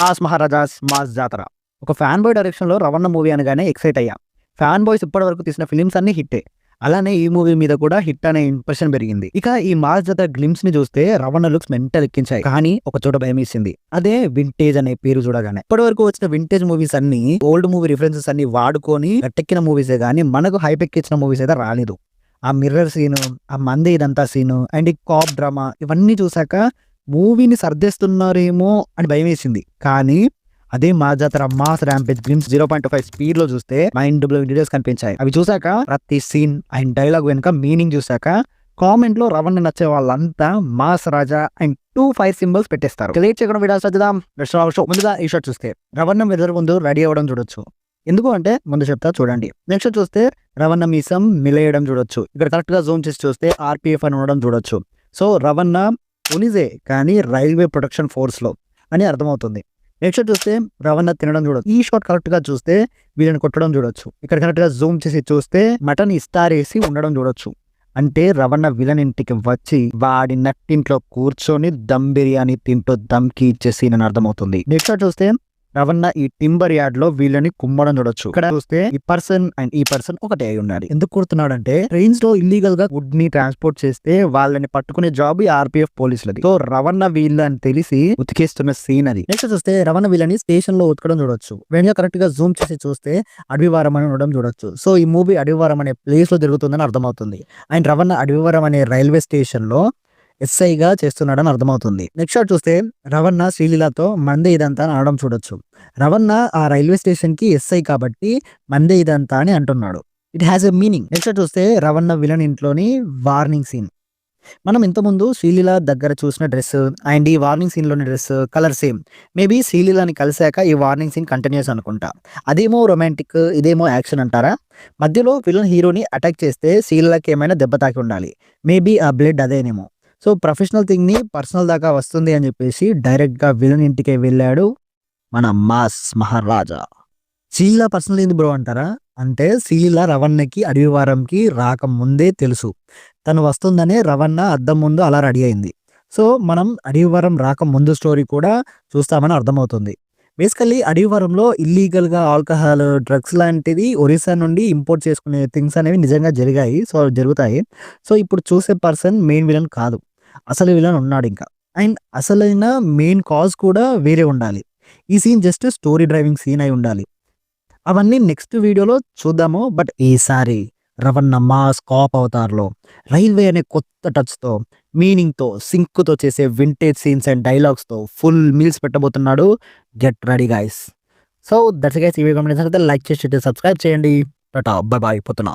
Mass maharajas mass జాతర. ఒక fan boy డైరెక్షన్‌లో 'రవణ' మూవీ అనగానే ఎక్సైట్ అయ్యా. ఫ్యాన్ బాయ్స్ ఇప్పటివరకు తీసిన ఫిల్మ్స్ అన్నీ హిట్టే. అలానే ఈ మూవీ మీద కూడా హిట్ అనే ఇంప్రెషన్ పెరిగింది. ఇక ఈ మాస్ జాతర గ్లింప్స్‌ని చూస్తే 'రవణ' లుక్స్ మెంటల్ ఎక్కించాయి. కానీ ఒక చోట భయమేసింది. అదే వింటేజ్ అనే పేరు చూడగానే. ఇప్పటివరకు వచ్చిన వింటేజ్ మూవీస్ అన్నీ ఓల్డ్ మూవీ రిఫరెన్సెస్ అన్ని వాడుకొని గట్టెక్కిన మూవీసే గానీ మనకు హైప్ ఎక్కించిన మూవీస్ అయితే రాలేదు. ఆ మిర్రర్ సీను, ఆ మందే ఇదంతా సీను అండ్ ఈ కాప్ డ్రామా ఇవన్నీ చూసాక మూవీని సర్దేస్తున్నారేమో అని భయమేసింది. కానీ అదే మా జాతర మాస్ ర్యాంపేజ్ గ్లిమ్స్ 0.5 స్పీడ్ లో చూస్తే మైండ్ బ్లోయింగ్ డీటెయిల్స్ కనిపించాయి. అవి చూసాక ప్రతి సీన్ అండ్ డైలాగ్ వెనుక మీనింగ్ చూసాక కామెంట్ లో రవణ నచ్చే వాళ్ళంతా mass Raja and 2 fire symbols పెట్టేస్తారు. లేట్ చేయకుండా వీడియో చదువుదాం. షో ముందుగా ఈ షాట్ చూస్తే రవణ వెదర్ ముందు రెడీ అవ్వడం చూడొచ్చు. ఎందుకు అంటే ముందు చెప్తా చూడండి. నెక్స్ట్ చూస్తే రవణ మీసం మిలేయడం చూడొచ్చు. ఇక్కడ కరెక్ట్ గా జూమ్ చేసి చూస్తే ఆర్పిఎఫ్ అని ఉండడం చూడొచ్చు. సో రవణ పోలీసే కానీ రైల్వే ప్రొటెక్షన్ ఫోర్స్ లో అని అర్థమవుతుంది. నెక్స్ట్ చూస్తే రవణ తినడం చూడొచ్చు. ఈ షాట్ కరెక్ట్ గా చూస్తే వీళ్ళని కొట్టడం చూడొచ్చు. ఇక్కడ కరెక్ట్ గా జూమ్ చేసి చూస్తే మటన్ ఇస్తారేసి ఉండడం చూడొచ్చు. అంటే రవణ విలన్ ఇంటికి వచ్చి వాడి నట్టింట్లో కూర్చొని దమ్ బిర్యానీ తింటూ దమ్కి ఇచ్చేసి అని అర్థమవుతుంది. నెక్స్ట్ చూస్తే రవణ ఈ టింబర్ యార్డ్ లో వీళ్ళని కుమ్మడం చూడొచ్చు. ఇక్కడ చూస్తే ఈ పర్సన్ అండ్ ఈ పర్సన్ ఒకటే అయి ఉన్నారు. ఎందుకు కూర్చున్నాడంటే ట్రైన్స్ లో ఇల్లీగల్ గా వుడ్ ని ట్రాన్స్పోర్ట్ చేస్తే వాళ్ళని పట్టుకునే జాబ్ ఈ ఆర్పిఎఫ్ పోలీసులది. సో రవణ వీళ్ళని తెలిసి ఉతికేస్తున్న సీన్ అది. నెక్స్ట్ చూస్తే రవణ వీళ్ళని స్టేషన్ లో ఉతకడం చూడొచ్చు. వెంటనే కరెక్ట్ గా జూమ్ చేసి చూస్తే అడవివారం అని ఉండడం చూడొచ్చు. సో ఈ మూవీ అడవివారం అనే ప్లేస్ లో జరుగుతుందని అర్థమవుతుంది. అండ్ రవణ అడవివారం అనే రైల్వే స్టేషన్ లో ఎస్ఐగా చేస్తున్నాడని అర్థమవుతుంది. నెక్స్ట్ షాట్ చూస్తే రవణ శ్రీలీలతో మందే ఇదంతా అని అనడం చూడొచ్చు. రవణ ఆ రైల్వే స్టేషన్ కి ఎస్ఐ కాబట్టి మందే ఇదంతా అని అంటున్నాడు. It has a meaning. Next చూస్తే రవణ విలన్ ఇంట్లోని వార్నింగ్ సీన్. మనం ఇంతకుముందు శ్రీలీల దగ్గర చూసిన డ్రెస్ అండ్ ఈ వార్నింగ్ సీన్ లోని డ్రెస్ కలర్ సేమ్. మేబీ శ్రీలీలని కలిసాక ఈ వార్నింగ్ సీన్ కంటిన్యూస్ అనుకుంటా. అదేమో రొమాంటిక్, ఇదేమో యాక్షన్ అంటారా? మధ్యలో విలన్ హీరోని అటాక్ చేస్తే శ్రీలీలకి ఏమైనా దెబ్బ తాకి ఉండాలి. మేబీ ఆ బ్లడ్ అదేనేమో. సో ప్రొఫెషనల్ థింగ్ ని పర్సనల్ దాకా వస్తుంది అని చెప్పేసి డైరెక్ట్ గా విలన్ ఇంటికే వెళ్ళాడు మన మాస్ మహారాజా. శ్రీలీల పర్సనల్ ఏంది బ్రో అంటారా? అంటే శ్రీలీల రవణకి అడవివారంకి రాకముందే తెలుసు. తను వస్తుందనే రవణ అద్దం ముందు అలా రెడీ అయింది. సో మనం అడవివారం రాకముందు స్టోరీ కూడా చూస్తామని అర్థమవుతుంది. బేసికల్లీ అడవివారంలో ఇల్లీగల్ గా ఆల్కహాల్, డ్రగ్స్ లాంటిది ఒరిస్సా నుండి ఇంపోర్ట్ చేసుకునే థింగ్స్ అనేవి నిజంగా జరిగాయి. సో జరుగుతాయి. సో ఇప్పుడు చూసే పర్సన్ మెయిన్ విలన్ కాదు, అసలు విలన్ ఉన్నాడు ఇంకా. అండ్ అసలైన మెయిన్ కాజ్ కూడా వేరే ఉండాలి. ఈ scene just story driving scene అయి ఉండాలి. అవన్నీ నెక్స్ట్ వీడియోలో చూద్దాము. బట్ ఈసారి రవణ మాస్ కాప్ అవతార్లో రైల్వే అనే కొత్త టచ్తో, మీనింగ్తో, సింక్తో చేసే వింటేజ్ సీన్స్ అండ్ డైలాగ్స్తో ఫుల్ మీల్స్ పెట్టబోతున్నాడు. Get ready guys. So that's guys. ఈ వీడియో లైక్ చేసి సబ్స్క్రైబ్ చేయండి. టాటా బై బై పోతున్నా.